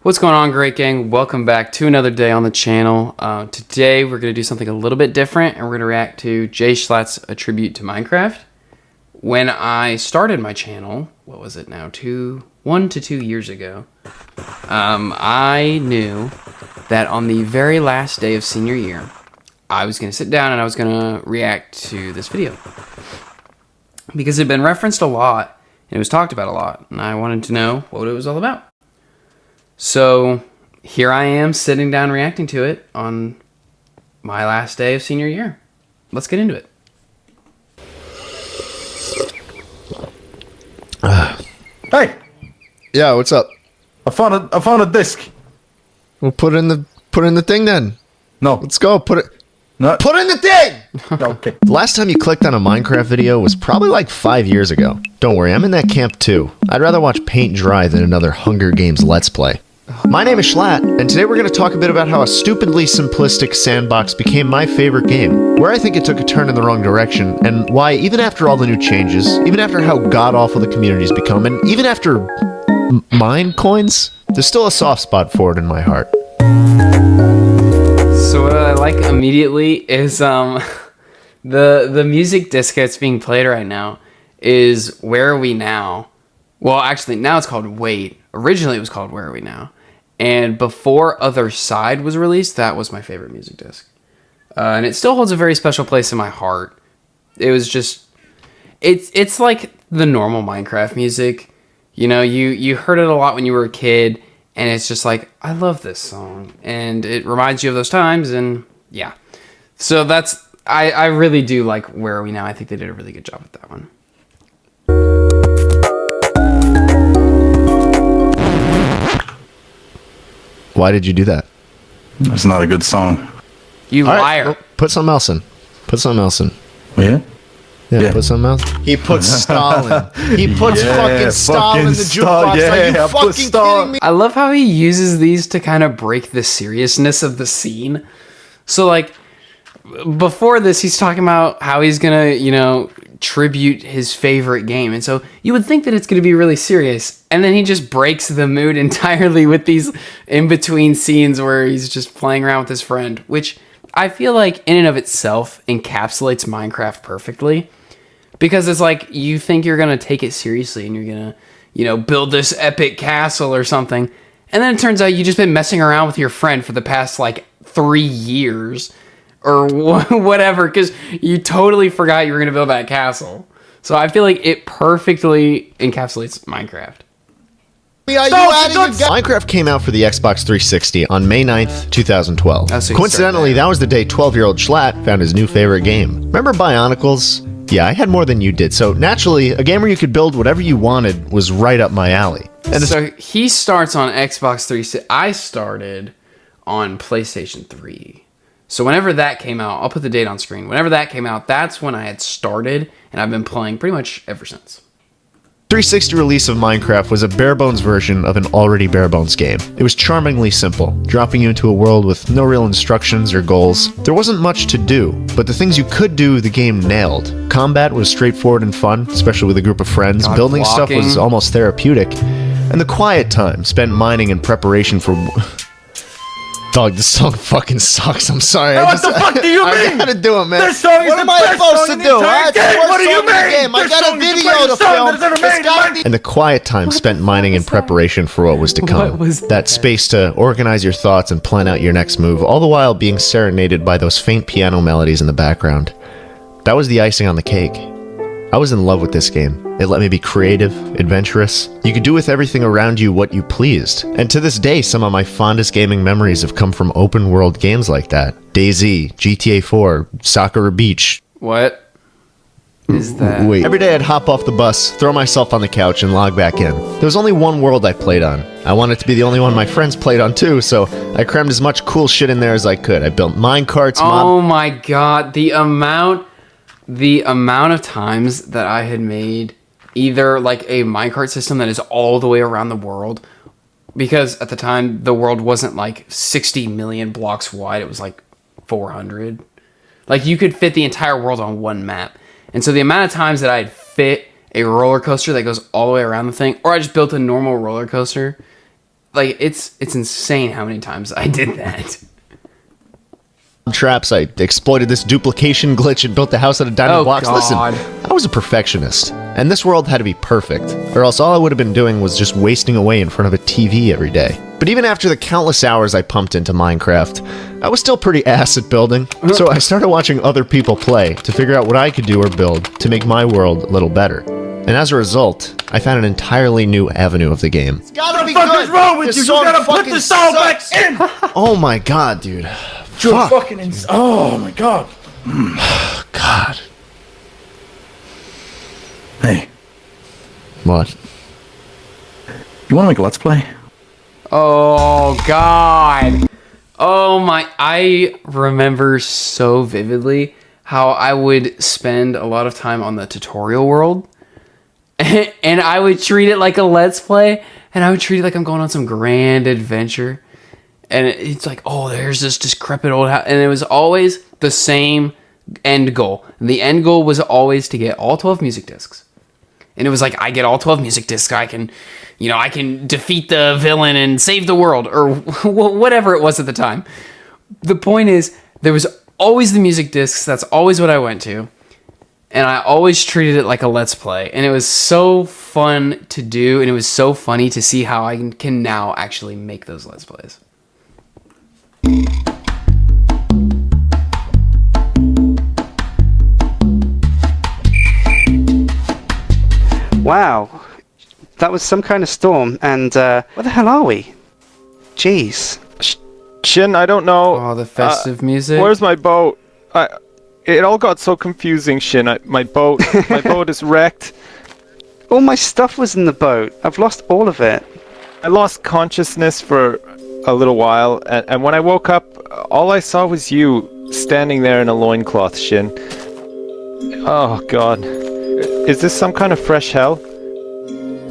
What's going on, great gang? Welcome back to another day on the channel. Today we're going to do something a little bit different, and we're going to react to Jay Schlatt's A Tribute to Minecraft. When I started my channel, what was it now, 1 to 2 years ago, I knew that on the very last day of senior year, I was going to sit down and I was going to react to this video. Because it had been referenced a lot, and it was talked about a lot, and I wanted to know what it was all about. So here I am sitting down reacting to it on my last day of senior year. Let's get into it. Hey, Yeah, what's up? I found a disc. We'll put in the thing then. No, Let's go. Put it no. in the thing. Okay. The last time you clicked on a Minecraft video was probably like 5 years ago. Don't worry, I'm in that camp too. I'd rather watch paint dry than another Hunger Games Let's Play. My name is Schlatt, and today we're going to talk a bit about how a stupidly simplistic sandbox became my favorite game, where I think it took a turn in the wrong direction, and why even after all the new changes, even after how god-awful the community's become, and even after mine coins, there's still a soft spot for it in my heart. So what I like immediately is the music disc that's being played right now is Where Are We Now? Well, actually, now it's called Wait. Originally, it was called Where Are We Now? And before Other Side was released, that was my favorite music disc. And it still holds a very special place in my heart. It was just... It's like the normal Minecraft music. You know, you heard it a lot when you were a kid, and it's just like, I love this song. And it reminds you of those times, and yeah. So that's... I really do like Where Are We Now? I think they did a really good job with that one. Why did you do that? That's not a good song. You All right, liar. well, put something else in. Put something else in. Yeah? Yeah, put something else. He puts Stalin. He puts fucking Stalin in the jukebox. Yeah, Are you I put fucking Stalin. kidding me? I love how he uses these to kind of break the seriousness of the scene. So, like, before this, he's talking about how he's gonna, tribute his favorite game. And so you would think that it's gonna be really serious. And then he just breaks the mood entirely with these in-between scenes where he's just playing around with his friend, which I feel like in and of itself encapsulates Minecraft perfectly. Because it's like, you think you're gonna take it seriously and you're gonna, build this epic castle or something. And then it turns out you've just been messing around with your friend for the past, 3 years. Or whatever, because you totally forgot you were going to build that castle. So I feel like it perfectly encapsulates Minecraft. Minecraft came out for the Xbox 360 on May 9th, 2012. Oh, so you Coincidentally, started that was the day 12-year-old Schlatt found his new favorite game. Remember Bionicles? Yeah, I had more than you did, so naturally, a game where you could build whatever you wanted was right up my alley. And So he starts on Xbox 360. I started on PlayStation 3. So whenever that came out, I'll put the date on screen. Whenever that came out, that's when I had started, and I've been playing pretty much ever since. 360 release of Minecraft was a bare-bones version of an already bare-bones game. It was charmingly simple, dropping you into a world with no real instructions or goals. There wasn't much to do, but the things you could do, the game nailed. Combat was straightforward and fun, especially with a group of friends. God, Building stuff blocking. was almost therapeutic. And the quiet time spent mining in preparation for... Dog, this song fucking sucks. I'm sorry. What the fuck do you I mean? gotta do it, man. This song is what the am I best supposed song to in the do? entire It's the game. worst What do you song in the mean? game. I This got song a is the video to greatest song film. that has ever It's made in gotta my- be- And the quiet time spent mining in preparation for what was to come. What was that that? space to organize your thoughts and plan out your next move, all the while being serenaded by those faint piano melodies in the background. That was the icing on the cake. I was in love with this game. It let me be creative, adventurous. You could do with everything around you what you pleased. And to this day, some of my fondest gaming memories have come from open world games like that. DayZ, GTA 4, Sakura Beach. What is that? Wait. Every day I'd hop off the bus, throw myself on the couch, and log back in. There was only one world I played on. I wanted to be the only one my friends played on too, so I crammed as much cool shit in there as I could. I built minecarts, Oh my god, the amount of times that I had made either like a minecart system that is all the way around the world, because at the time the world wasn't like 60 million blocks wide, it was like 400. Like you could fit the entire world on one map. And so the amount of times that I'd fit a roller coaster that goes all the way around the thing, or I just built a normal roller coaster, like it's insane how many times I did that. Traps, I exploited this duplication glitch and built the house out of diamond Oh, blocks. God. Listen, I was a perfectionist, and this world had to be perfect, or else all I would have been doing was just wasting away in front of a TV every day. But even after the countless hours I pumped into Minecraft, I was still pretty ass at building, so I started watching other people play to figure out what I could do or build to make my world a little better. And as a result, I found an entirely new avenue of the game. What the fuck is wrong with you? You gotta put the song back in! Oh my god, dude. You're Fuck. fucking oh my god. God. Hey, What? you wanna make a Let's Play? Oh God. Oh my, I remember so vividly how I would spend a lot of time on the tutorial world and I would treat it like a Let's Play, and I would treat it like I'm going on some grand adventure. And it's like, oh, there's this decrepit old house. And it was always the same end goal. And the end goal was always to get all 12 music discs. And it was like, I get all 12 music discs, I can defeat the villain and save the world, or whatever it was at the time. The point is, there was always the music discs. That's always what I went to. And I always treated it like a Let's Play. And it was so fun to do, and it was so funny to see how I can now actually make those Let's Plays. Wow, that was some kind of storm, and where the hell are we? Jeez. Shin, I don't know. Oh, the festive music. Where's my boat? It all got so confusing, Shin. My boat is wrecked. All my stuff was in the boat. I've lost all of it. I lost consciousness for a little while, and when I woke up, all I saw was you standing there in a loincloth, Shin. Oh god. Is this some kind of fresh hell?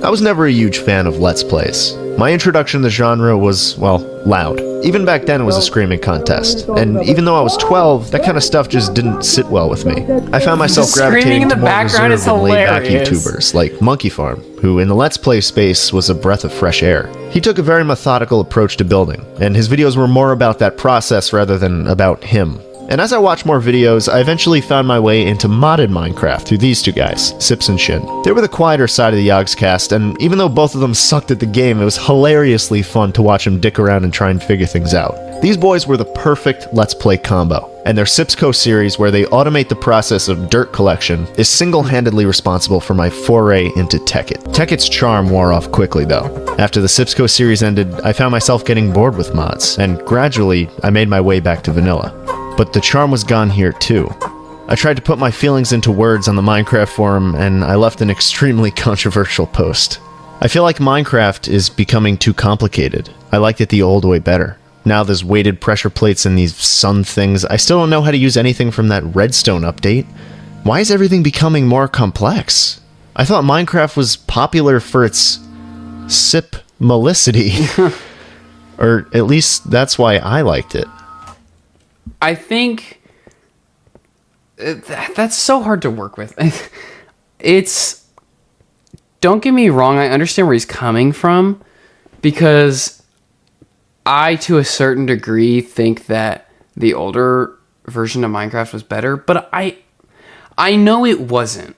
I was never a huge fan of Let's Plays. My introduction to the genre was, well, loud. Even back then it was a screaming contest. And even though I was 12, that kind of stuff just didn't sit well with me. I found myself Screaming gravitating in to the more background is reserved and laid-back hilarious. YouTubers like Monkey Farm, who in the Let's Play space was a breath of fresh air. He took a very methodical approach to building, and his videos were more about that process rather than about him. And as I watched more videos, I eventually found my way into modded Minecraft through these two guys, Sips and Shin. They were the quieter side of the Yogscast, and even though both of them sucked at the game, it was hilariously fun to watch them dick around and try and figure things out. These boys were the perfect Let's Play combo, and their Sipsco series, where they automate the process of dirt collection, is single-handedly responsible for my foray into Tekkit. Tekkit's charm wore off quickly, though. After the Sipsco series ended, I found myself getting bored with mods, and gradually, I made my way back to vanilla. But the charm was gone here too. I tried to put my feelings into words on the Minecraft forum, and I left an extremely controversial post. I feel like Minecraft is becoming too complicated. I liked it the old way better. Now there's weighted pressure plates and these sun things. I still don't know how to use anything from that redstone update. Why is everything becoming more complex? I thought Minecraft was popular for its sip-malicity. Or at least that's why I liked it. I think that's so hard to work with. It's, don't get me wrong, I understand where he's coming from, because I, to a certain degree, think that the older version of Minecraft was better, but I know it wasn't.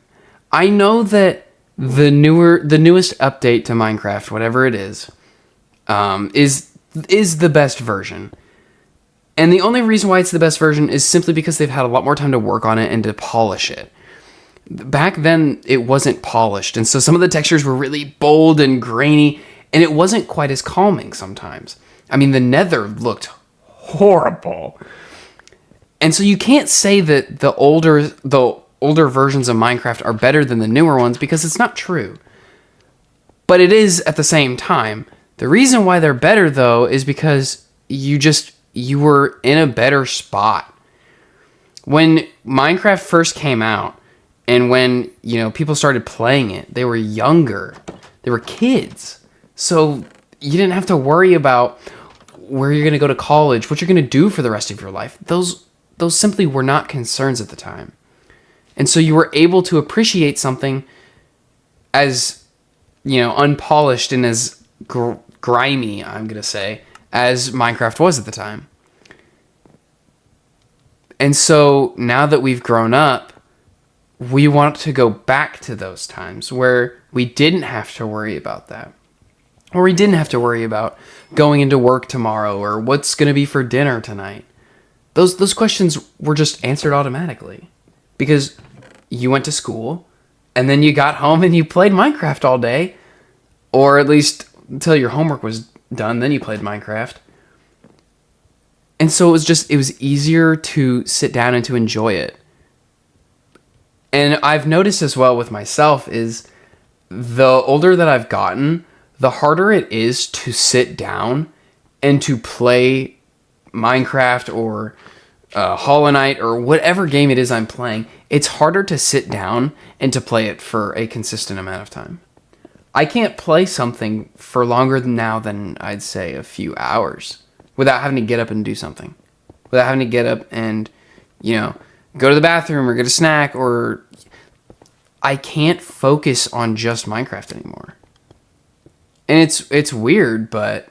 I know that the newest update to Minecraft, whatever it is the best version. And the only reason why it's the best version is simply because they've had a lot more time to work on it and to polish it. Back then, it wasn't polished, and so some of the textures were really bold and grainy, and it wasn't quite as calming sometimes. I mean, the Nether looked horrible. And so you can't say that the older versions of Minecraft are better than the newer ones, because it's not true. But it is at the same time. The reason why they're better, though, is because you were in a better spot. When Minecraft first came out, and when, people started playing it, they were younger. They were kids. So you didn't have to worry about where you're going to go to college, what you're going to do for the rest of your life. Those simply were not concerns at the time. And so you were able to appreciate something as, unpolished and as grimy, I'm going to say, as Minecraft was at the time. And so now that we've grown up, we want to go back to those times where we didn't have to worry about that. Or we didn't have to worry about going into work tomorrow or what's going to be for dinner tonight. Those questions were just answered automatically because you went to school and then you got home and you played Minecraft all day, or at least until your homework was done, then you played Minecraft. And so it was easier to sit down and to enjoy it. And I've noticed as well with myself is the older that I've gotten, the harder it is to sit down and to play Minecraft or Hollow Knight or whatever game it is I'm playing. It's harder to sit down and to play it for a consistent amount of time. I can't play something for longer now than I'd say a few hours without having to get up and do something. Without having to get up and, go to the bathroom or get a snack, or I can't focus on just Minecraft anymore. And it's weird, but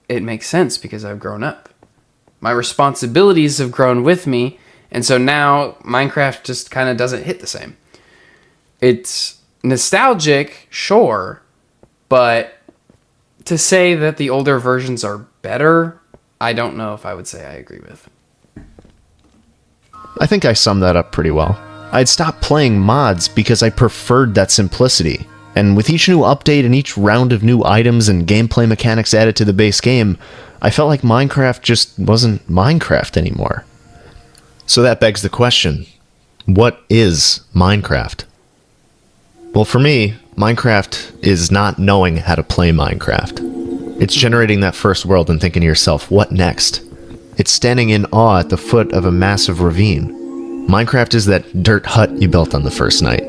it makes sense because I've grown up. My responsibilities have grown with me, and so now Minecraft just kind of doesn't hit the same. It's nostalgic, sure, but to say that the older versions are better, I don't know if I would say I agree with. I think I summed that up pretty well. I'd stopped playing mods because I preferred that simplicity. And with each new update and each round of new items and gameplay mechanics added to the base game, I felt like Minecraft just wasn't Minecraft anymore. So that begs the question, what is Minecraft? Well, for me, Minecraft is not knowing how to play Minecraft. It's generating that first world and thinking to yourself, what next? It's standing in awe at the foot of a massive ravine. Minecraft is that dirt hut you built on the first night.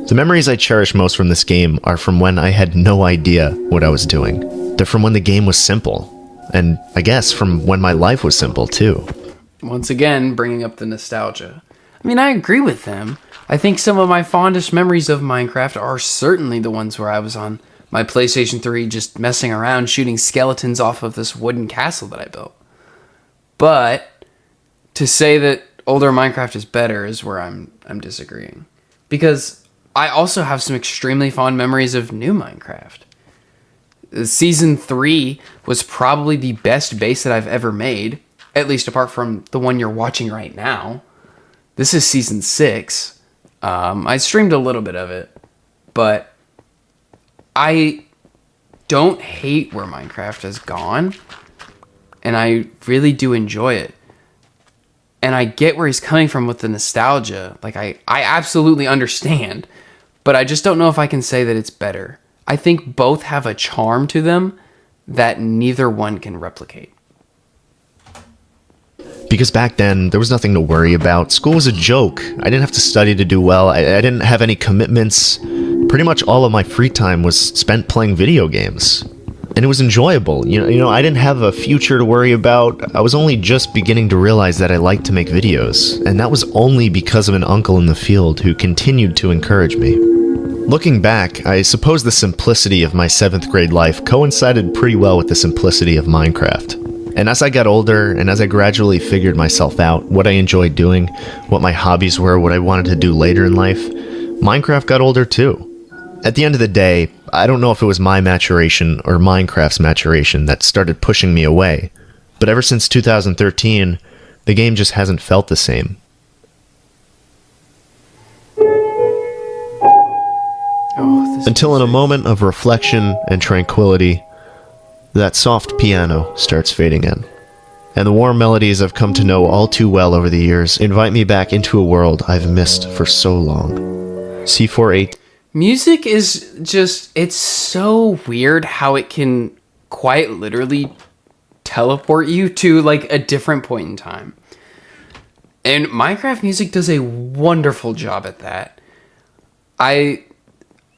The memories I cherish most from this game are from when I had no idea what I was doing. They're from when the game was simple. And I guess from when my life was simple, too. Once again, bringing up the nostalgia. I mean, I agree with them. I think some of my fondest memories of Minecraft are certainly the ones where I was on my PlayStation 3 just messing around, shooting skeletons off of this wooden castle that I built. But to say that older Minecraft is better is where I'm disagreeing. Because I also have some extremely fond memories of new Minecraft. Season 3 was probably the best base that I've ever made, at least apart from the one you're watching right now. This is Season 6. I streamed a little bit of it, but I don't hate where Minecraft has gone, and I really do enjoy it. And I get where he's coming from with the nostalgia. Like, I absolutely understand, but I just don't know if I can say that it's better. I think both have a charm to them that neither one can replicate. Because back then, there was nothing to worry about. School was a joke. I didn't have to study to do well. I didn't have any commitments. Pretty much all of my free time was spent playing video games. And it was enjoyable. You know, I didn't have a future to worry about. I was only just beginning to realize that I liked to make videos. And that was only because of an uncle in the field who continued to encourage me. Looking back, I suppose the simplicity of my 7th grade life coincided pretty well with the simplicity of Minecraft. And as I got older, and as I gradually figured myself out, what I enjoyed doing, what my hobbies were, what I wanted to do later in life, Minecraft got older too. At the end of the day, I don't know if it was my maturation or Minecraft's maturation that started pushing me away, but ever since 2013, the game just hasn't felt the same. Until in a moment of reflection and tranquility, that soft piano starts fading in. And the warm melodies I've come to know all too well over the years invite me back into a world I've missed for so long. C48. Music is just, it's so weird how it can quite literally teleport you to like a different point in time. And Minecraft music does a wonderful job at that.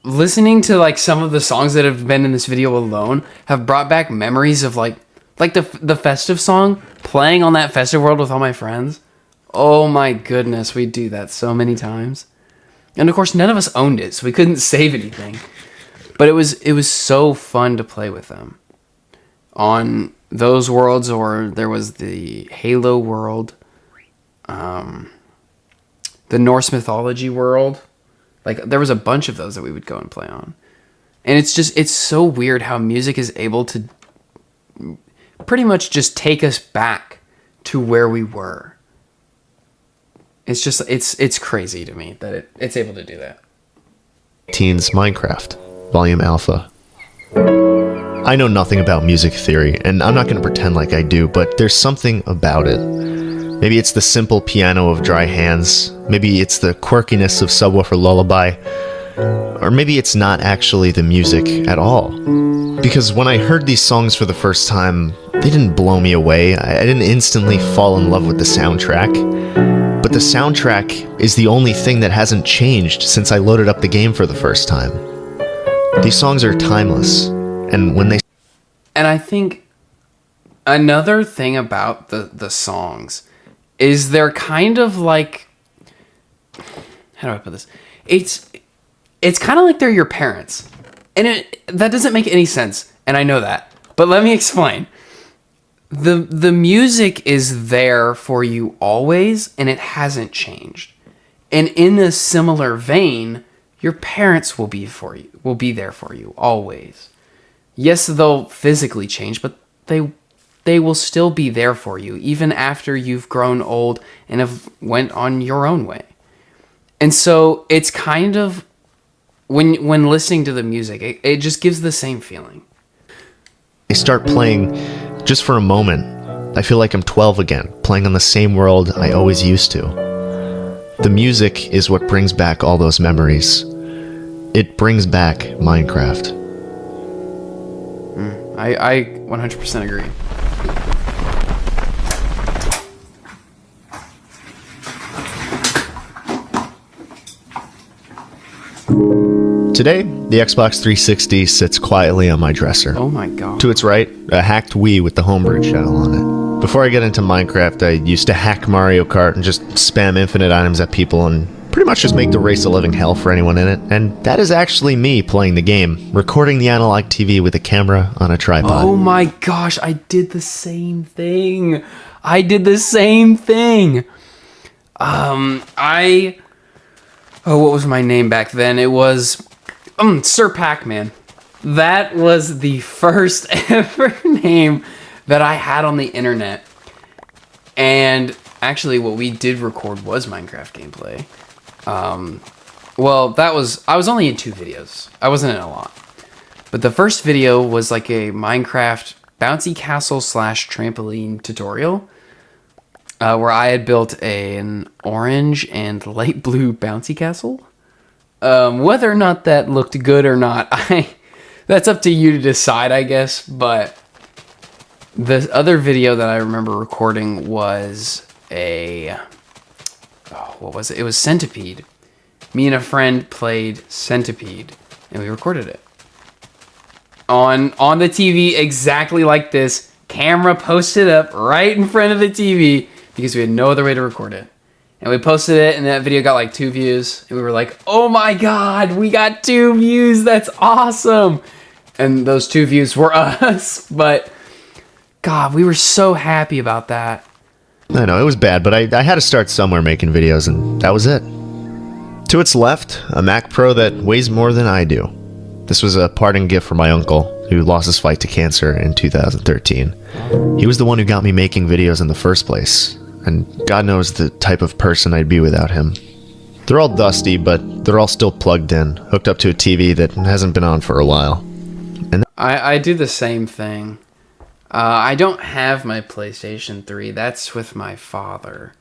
Listening to like some of the songs that have been in this video alone have brought back memories of like the festive song playing on that festive world with all my friends. Oh my goodness, we do that so many times. And of course none of us owned it, so we couldn't save anything. But it was so fun to play with them. on those worlds, or there was the Halo world, the Norse mythology world. Like, there was a bunch of those that we would go and play on. And it's so weird how music is able to pretty much just take us back to where we were. It's just, it's crazy to me that it's able to do that. Teens Minecraft, Volume Alpha. I know nothing about music theory, and I'm not going to pretend like I do, but there's something about it. Maybe it's the simple piano of Dry Hands, maybe it's the quirkiness of Subwoofer Lullaby, or maybe it's not actually the music at all. Because when I heard these songs for the first time, they didn't blow me away. I didn't instantly fall in love with the soundtrack. But the soundtrack is the only thing that hasn't changed since I loaded up the game for the first time. These songs are timeless, and when they... And I think another thing about the songs is they're kind of like... How do I put this? It's kind of like they're your parents. And that doesn't make any sense, and I know that. But let me explain. The music is there for you always, and it hasn't changed. And in a similar vein, your parents will be there for you always. Yes, they'll physically change, but they will still be there for you even after you've grown old and have went on your own way. And so it's kind of, when listening to the music, it just gives the same feeling. They start playing just for a moment. I feel like I'm 12 again, playing on the same world I always used to. The music is what brings back all those memories. It brings back Minecraft. I 100% agree. Today, the Xbox 360 sits quietly on my dresser. Oh my god. To its right, a hacked Wii with the homebrew shell on it. Before I get into Minecraft, I used to hack Mario Kart and just spam infinite items at people and pretty much just make the race a living hell for anyone in it. And that is actually me playing the game, recording the analog TV with a camera on a tripod. Oh my gosh, I did the same thing. What was my name back then? It was Sir Pac-Man. That was the first ever name that I had on the internet. And actually what we did record was Minecraft gameplay. I was only in 2 videos. I wasn't in a lot. But the first video was like a Minecraft bouncy castle / trampoline tutorial. Where I had built an orange and light blue bouncy castle. Whether or not that looked good or not, that's up to you to decide, I guess. But the other video that I remember recording was what was it? It was Centipede. Me and a friend played Centipede, and we recorded it on the TV exactly like this. Camera posted up right in front of the TV because we had no other way to record it. And we posted it, and that video got like 2 views. And we were like, oh my god, we got 2 views. That's awesome. And those 2 views were us. But god, we were so happy about that. I know, it was bad, but I had to start somewhere making videos, and that was it. To its left, a Mac Pro that weighs more than I do. This was a parting gift from my uncle, who lost his fight to cancer in 2013. He was the one who got me making videos in the first place, and God knows the type of person I'd be without him. They're all dusty, but they're all still plugged in, hooked up to a TV that hasn't been on for a while. And I do the same thing. I don't have my PlayStation 3. That's with my father.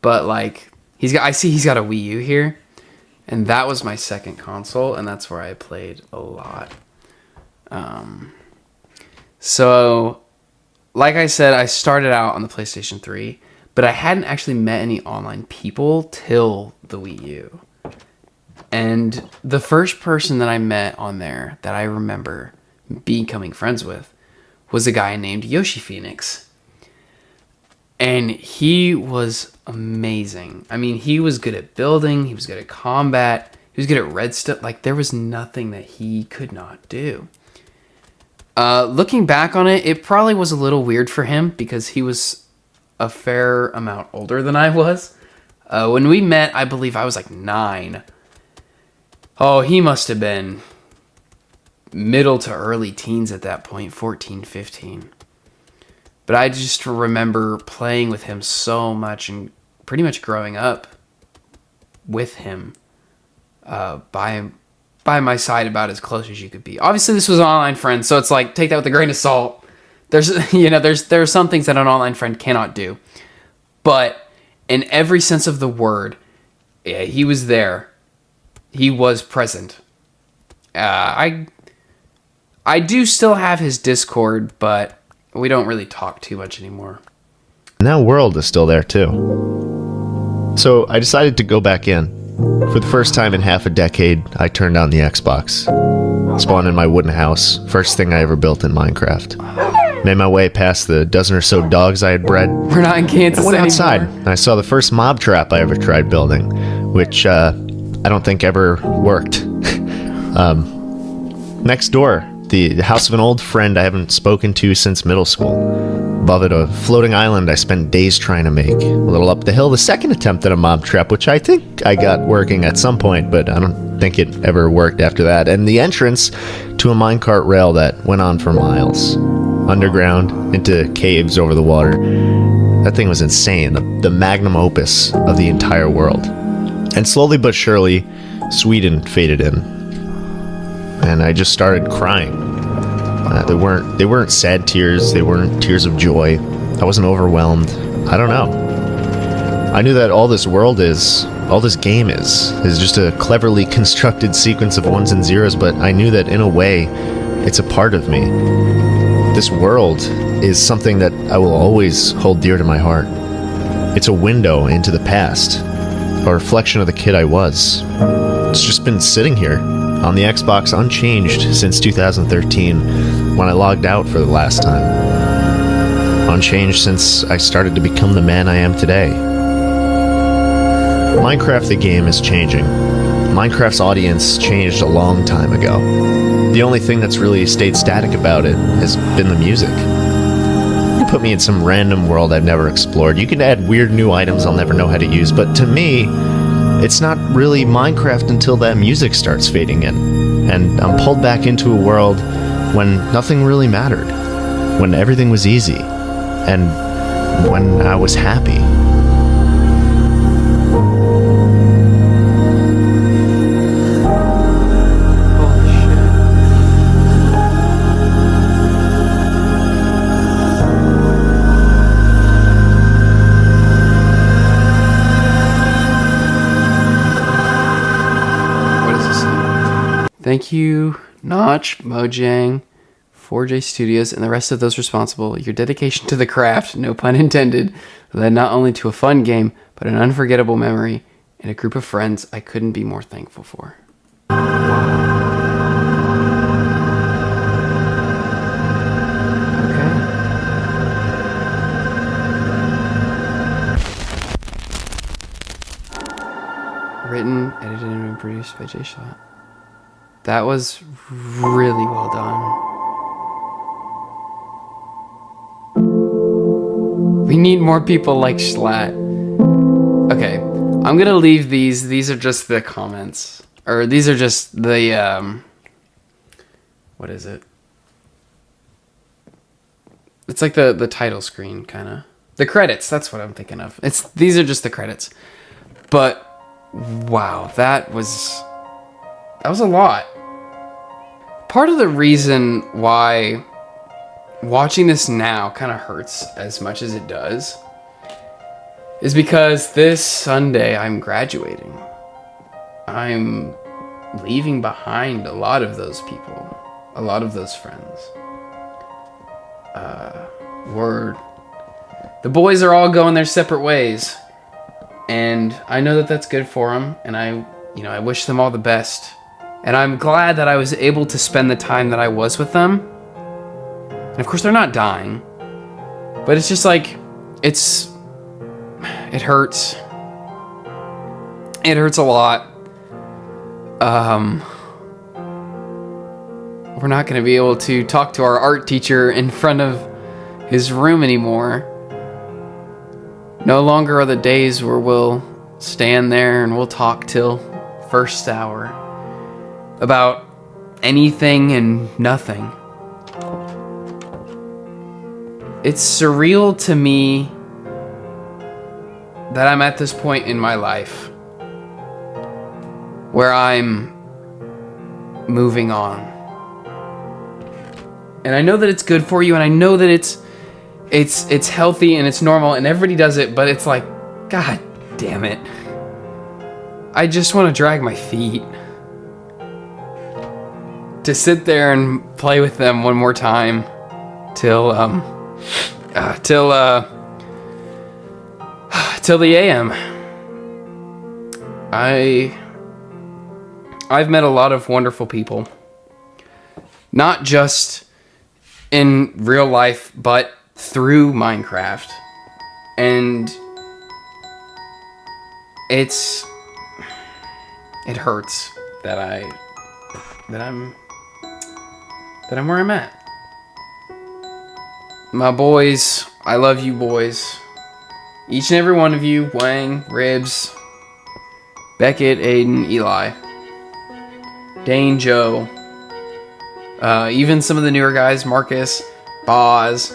But like, I see he's got a Wii U here, and that was my second console, and that's where I played a lot. So, like I said, I started out on the PlayStation 3, but I hadn't actually met any online people till the Wii U. And the first person that I met on there that I remember becoming friends with was a guy named Yoshi Phoenix. And he was amazing. I mean, he was good at building, he was good at combat, he was good at red stuff. Like, there was nothing that he could not do. Looking back on it, it probably was a little weird for him because he was a fair amount older than I was. When we met, I believe I was like 9. Oh, he must have been middle to early teens at that point, 14, 15. But I just remember playing with him so much and pretty much growing up with him by my side about as close as you could be. Obviously, this was an online friend, so it's like, take that with a grain of salt. There are some things that an online friend cannot do. But in every sense of the word, yeah, he was there. He was present. I do still have his Discord, but we don't really talk too much anymore. And that world is still there too. So I decided to go back in. For the first time in half a decade, I turned on the Xbox. Spawned in my wooden house, first thing I ever built in Minecraft. Made my way past the dozen or so dogs I had bred. We're not in Kansas I went anymore. outside, and I saw the first mob trap I ever tried building, which I don't think ever worked. Next door, the house of an old friend I haven't spoken to since middle school. Above it, a floating island I spent days trying to make. A little up the hill, the second attempt at a mob trap, which I think I got working at some point, but I don't think it ever worked after that. And the entrance to a minecart rail that went on for miles. Underground, into caves over the water. That thing was insane, the magnum opus of the entire world. And slowly but surely, Sweden faded in. And I just started crying. They weren't sad tears, they weren't tears of joy. I wasn't overwhelmed. I don't know. I knew that all this game is just a cleverly constructed sequence of ones and zeros, but I knew that in a way, it's a part of me. This world is something that I will always hold dear to my heart. It's a window into the past, a reflection of the kid I was. It's just been sitting here on the Xbox unchanged since 2013 when I logged out for the last time. Unchanged since I started to become the man I am today. Minecraft the game is changing. Minecraft's audience changed a long time ago. The only thing that's really stayed static about it has been the music. You put me in some random world I've never explored. You can add weird new items I'll never know how to use, but to me, it's not really Minecraft until that music starts fading in. And I'm pulled back into a world when nothing really mattered. When everything was easy. And when I was happy. Thank you, Notch, Mojang, 4J Studios, and the rest of those responsible. Your dedication to the craft, no pun intended, led not only to a fun game, but an unforgettable memory and a group of friends I couldn't be more thankful for. Okay. Written, edited, and produced by Jay Schlatt. That was really well done. We need more people like Schlatt. Okay, I'm gonna leave these. These are just the comments. Or these are just the, what is it? It's like the title screen, kind of. The credits, that's what I'm thinking of. These are just the credits. But, wow, that was a lot. Part of the reason why watching this now kind of hurts as much as it does is because this Sunday I'm graduating. I'm leaving behind a lot of those people, a lot of those friends. The boys are all going their separate ways, and I know that that's good for them, and I wish them all the best. And I'm glad that I was able to spend the time that I was with them. And of course, they're not dying. But it's just like, it hurts. It hurts a lot. we're not going to be able to talk to our art teacher in front of his room anymore. No longer are the days where we'll stand there and we'll talk till first hour about anything and nothing. It's surreal to me that I'm at this point in my life where I'm moving on. And I know that it's good for you, and I know that it's healthy and it's normal and everybody does it, but it's like, God damn it. I just want to drag my feet to sit there and play with them one more time till the AM. I've met a lot of wonderful people, not just in real life, but through Minecraft, and it hurts that I'm where I'm at. My boys, I love you boys. Each and every one of you, Wang, Ribs, Beckett, Aiden, Eli, Dane, Joe, even some of the newer guys, Marcus, Boz.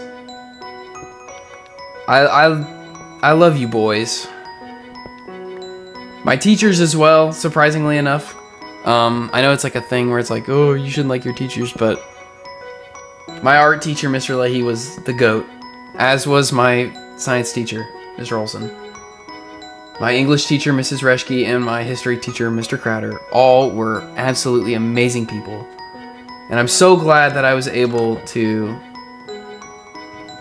I love you boys. My teachers as well, surprisingly enough. I know it's like a thing where it's like, oh, you shouldn't like your teachers, but my art teacher, Mr. Leahy, was the GOAT, as was my science teacher, Mr. Olson. My English teacher, Mrs. Reschke, and my history teacher, Mr. Crowder, all were absolutely amazing people. And I'm so glad that I was able to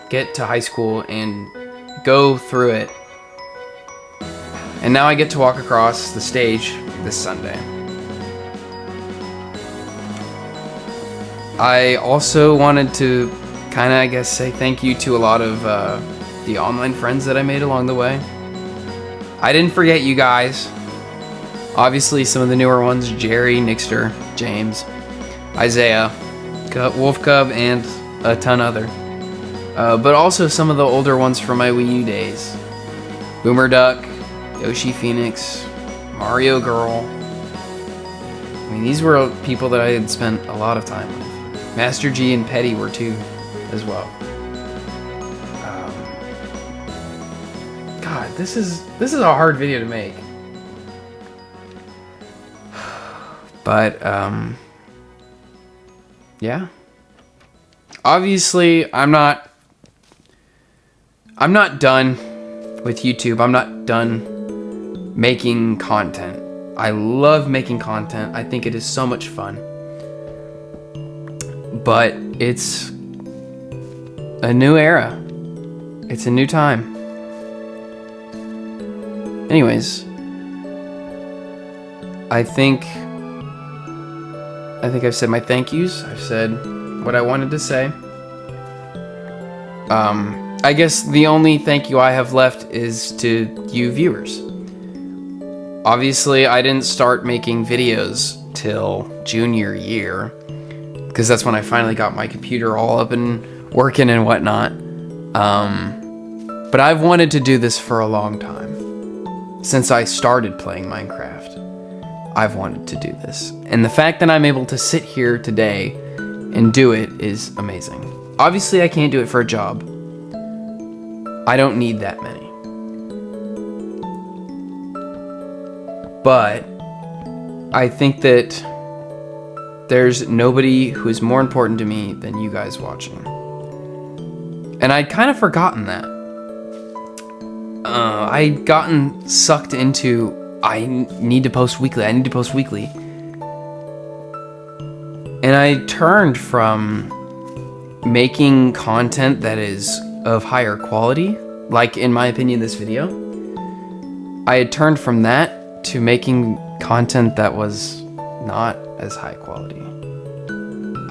get to high school and go through it. And now I get to walk across the stage this Sunday. I also wanted to kind of, I guess, say thank you to a lot of the online friends that I made along the way. I didn't forget you guys. Obviously, some of the newer ones, Jerry, Nixter, James, Isaiah, Wolf Cub, and a ton other. But also some of the older ones from my Wii U days. Boomer Duck, Yoshi Phoenix, Mario Girl. I mean, these were people that I had spent a lot of time with. Master G and Petty were too, as well. God, this is a hard video to make. But yeah. Obviously, I'm not done with YouTube. I'm not done making content. I love making content. I think it is so much fun. But it's a new era. It's a new time. Anyways, I think I've said my thank yous. I've said what I wanted to say. I guess the only thank you I have left is to you viewers. Obviously, I didn't start making videos till junior year, because that's when I finally got my computer all up and working and whatnot. But I've wanted to do this for a long time. Since I started playing Minecraft, I've wanted to do this. And the fact that I'm able to sit here today and do it is amazing. Obviously, I can't do it for a job. I don't need that many. But I think that there's nobody who is more important to me than you guys watching. And I'd kind of forgotten that. I'd gotten sucked into, I need to post weekly. And I turned from making content that is of higher quality, like in my opinion this video. I had turned from that to making content that was not as high quality.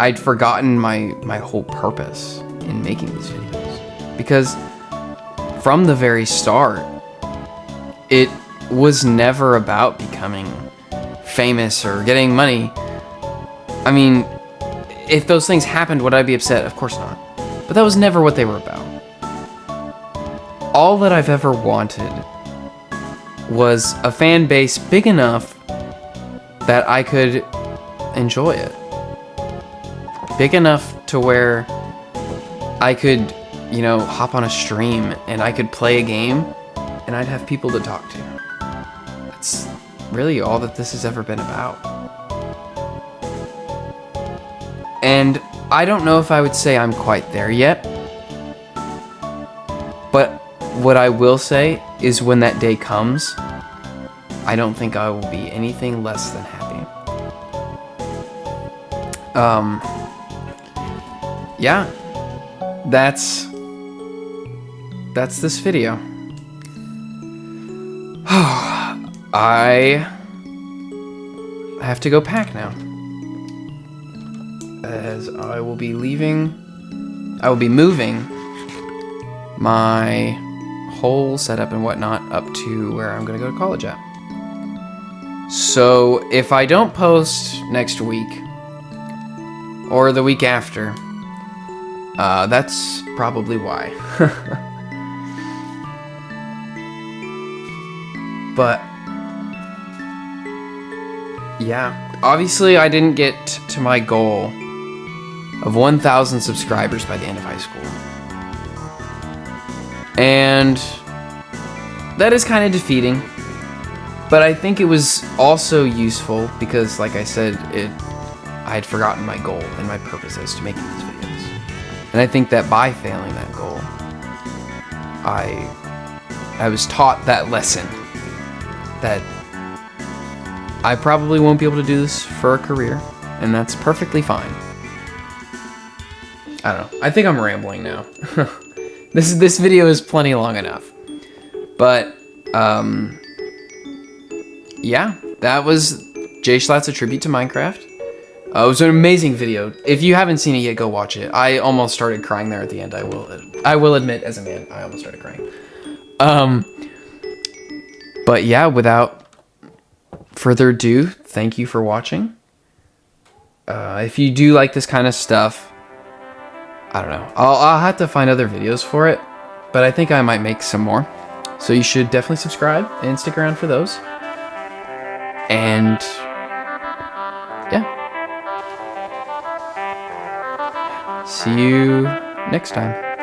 I'd forgotten my whole purpose in making these videos, because from the very start, it was never about becoming famous or getting money. I mean, if those things happened, would I be upset? Of course not. But that was never what they were about. All that I've ever wanted was a fan base big enough that I could enjoy it. Big enough to where I could, you know, hop on a stream and I could play a game and I'd have people to talk to. That's really all that this has ever been about. And I don't know if I would say I'm quite there yet, but what I will say is when that day comes, I don't think I will be anything less than happy. Yeah, that's this video. I have to go pack now, as I will be moving my whole setup and whatnot up to where I'm gonna go to college at. So if I don't post next week or the week after, that's probably why. But yeah, obviously I didn't get to my goal of 1,000 subscribers by the end of high school. And that is kind of defeating, but I think it was also useful because, like I said, I had forgotten my goal and my purpose as to making these videos. And I think that by failing that goal, I was taught that lesson that I probably won't be able to do this for a career, and that's perfectly fine. I don't know. I think I'm rambling now. This video is plenty long enough. But, yeah, that was Jay Schlatt's A Tribute to Minecraft. It was an amazing video. If you haven't seen it yet, go watch it. I almost started crying there at the end. I will admit, as a man, I almost started crying. But yeah, without further ado, thank you for watching. If you do like this kind of stuff, I don't know. I'll have to find other videos for it, but I think I might make some more. So you should definitely subscribe and stick around for those. And yeah. See you next time.